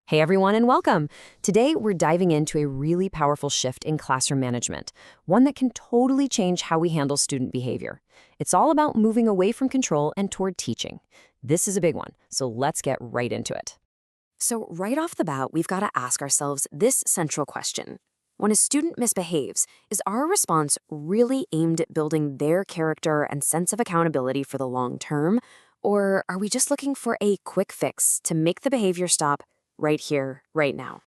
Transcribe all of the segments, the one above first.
Hey everyone, and welcome. Today we're diving into a really powerful shift in classroom management, one that can totally change how we handle student behavior. It's all about moving away from control and toward teaching. This is a big one, so let's get right into it. So right off the bat, we've got to ask ourselves this central question. When a student misbehaves, is our response really aimed at building their character and sense of accountability for the long term? Or are we just looking for a quick fix to make the behavior stop right here, right now?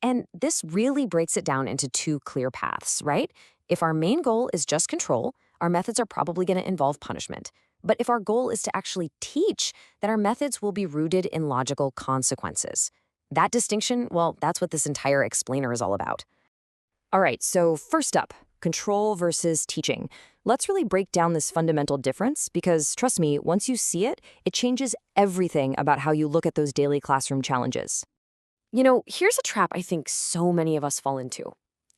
And this really breaks it down into two clear paths, right? If our main goal is just control, our methods are probably going to involve punishment. But if our goal is to actually teach, then our methods will be rooted in logical consequences. That distinction, well, that's what this entire explainer is all about. All right, so first up, control versus teaching. Let's really break down this fundamental difference because, trust me, once you see it, it changes everything about how you look at those daily classroom challenges. Here's a trap I think so many of us fall into.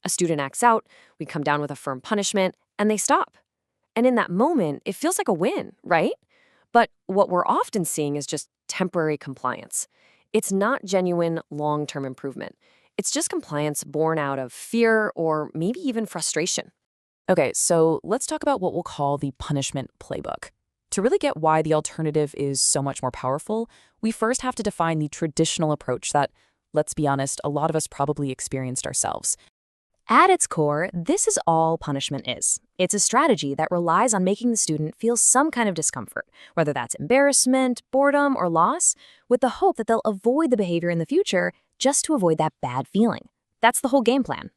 A student acts out, we come down with a firm punishment, and they stop. And in that moment, it feels like a win, right? But what we're often seeing is just temporary compliance. It's not genuine long-term improvement. It's just compliance born out of fear or maybe even frustration. Okay, so let's talk about what we'll call the punishment playbook. To really get why the alternative is so much more powerful, we first have to define the traditional approach that, let's be honest, a lot of us probably experienced ourselves. At its core, this is all punishment is. It's a strategy that relies on making the student feel some kind of discomfort, whether that's embarrassment, boredom, or loss, with the hope that they'll avoid the behavior in the future just to avoid that bad feeling. That's the whole game plan.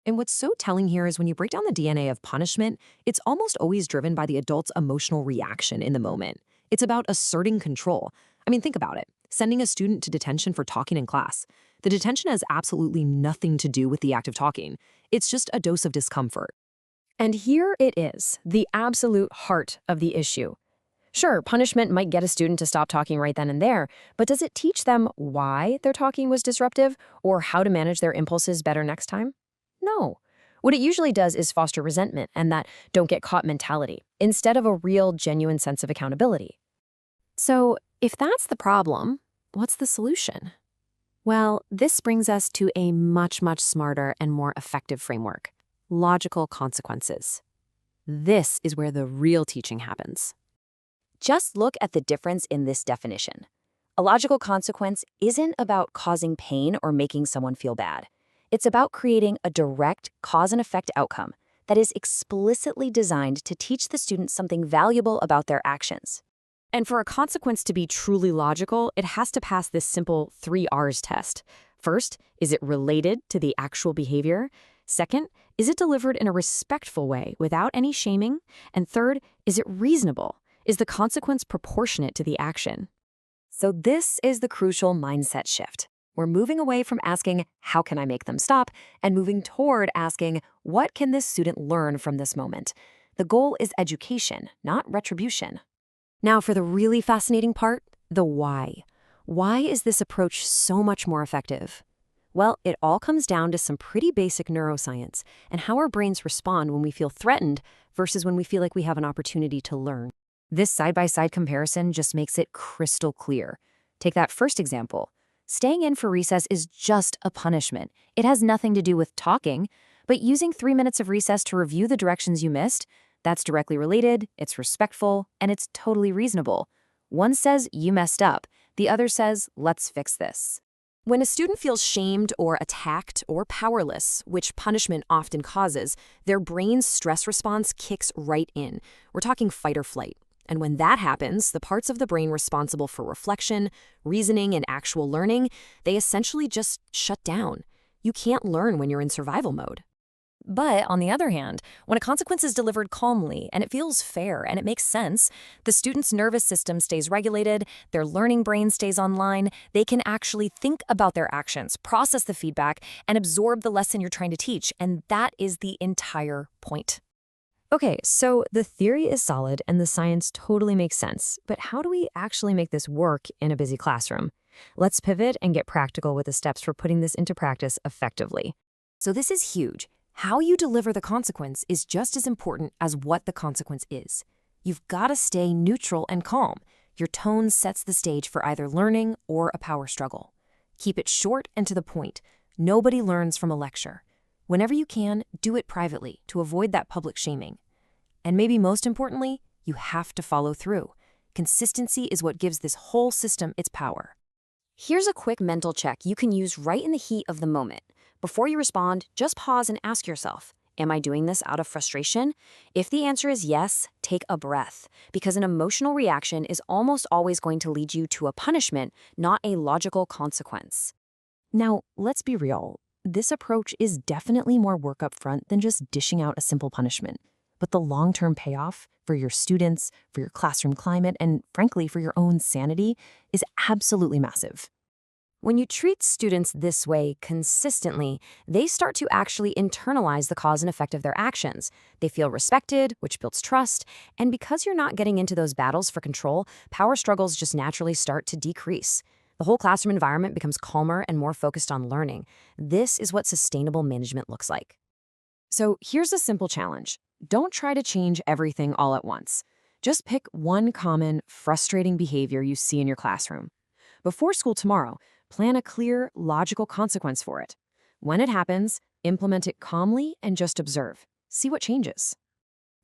And what's so telling here is when you break down the DNA of punishment, it's almost always driven by the adult's emotional reaction in the moment. It's about asserting control. I mean, think about it. Sending a student to detention for talking in class. The detention has absolutely nothing to do with the act of talking. It's just a dose of discomfort. And here it is, the absolute heart of the issue. Sure, punishment might get a student to stop talking right then and there, but does it teach them why their talking was disruptive or how to manage their impulses better next time? No. What it usually does is foster resentment and that don't get caught mentality, instead of a real, genuine sense of accountability. So, if that's the problem, what's the solution? Well, this brings us to a much, much smarter and more effective framework: logical consequences. This is where the real teaching happens. Just look at the difference in this definition. A logical consequence isn't about causing pain or making someone feel bad. It's about creating a direct cause and effect outcome that is explicitly designed to teach the student something valuable about their actions. And for a consequence to be truly logical, it has to pass this simple 3 R's test. First, is it related to the actual behavior? Second, is it delivered in a respectful way without any shaming? And third, is it reasonable? Is the consequence proportionate to the action? So this is the crucial mindset shift. We're moving away from asking, how can I make them stop? And moving toward asking, what can this student learn from this moment? The goal is education, not retribution. Now for the really fascinating part, the why. Why is this approach so much more effective? Well, it all comes down to some pretty basic neuroscience and how our brains respond when we feel threatened versus when we feel like we have an opportunity to learn. This side-by-side comparison just makes it crystal clear. Take that first example. Staying in for recess is just a punishment. It has nothing to do with talking, but using 3 minutes of recess to review the directions you missed, that's directly related, it's respectful, and it's totally reasonable. One says you messed up, the other says let's fix this. When a student feels shamed or attacked or powerless, which punishment often causes, their brain's stress response kicks right in. We're talking fight or flight. And when that happens, the parts of the brain responsible for reflection, reasoning, and actual learning, they essentially just shut down. You can't learn when you're in survival mode. But on the other hand, when a consequence is delivered calmly and it feels fair and it makes sense, the student's nervous system stays regulated, their learning brain stays online, they can actually think about their actions, process the feedback, and absorb the lesson you're trying to teach. And that is the entire point. Okay, so the theory is solid and the science totally makes sense, but how do we actually make this work in a busy classroom? Let's pivot and get practical with the steps for putting this into practice effectively. So this is huge. How you deliver the consequence is just as important as what the consequence is. You've got to stay neutral and calm. Your tone sets the stage for either learning or a power struggle. Keep it short and to the point. Nobody learns from a lecture. Whenever you can, do it privately to avoid that public shaming. And maybe most importantly, you have to follow through. Consistency is what gives this whole system its power. Here's a quick mental check you can use right in the heat of the moment. Before you respond, just pause and ask yourself, am I doing this out of frustration? If the answer is yes, take a breath, because an emotional reaction is almost always going to lead you to a punishment, not a logical consequence. Now, let's be real. This approach is definitely more work up front than just dishing out a simple punishment. But the long-term payoff for your students, for your classroom climate, and frankly, for your own sanity is absolutely massive. When you treat students this way consistently, they start to actually internalize the cause and effect of their actions. They feel respected, which builds trust, and because you're not getting into those battles for control, power struggles just naturally start to decrease. The whole classroom environment becomes calmer and more focused on learning. This is what sustainable management looks like. So here's a simple challenge. Don't try to change everything all at once. Just pick one common, frustrating behavior you see in your classroom. Before school tomorrow, plan a clear, logical consequence for it. When it happens, implement it calmly and just observe. See what changes.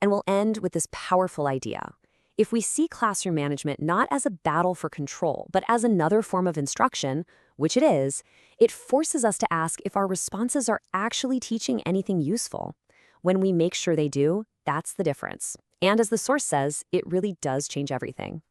And we'll end with this powerful idea. If we see classroom management not as a battle for control, but as another form of instruction, which it is, it forces us to ask if our responses are actually teaching anything useful. When we make sure they do, that's the difference. And as the source says, it really does change everything.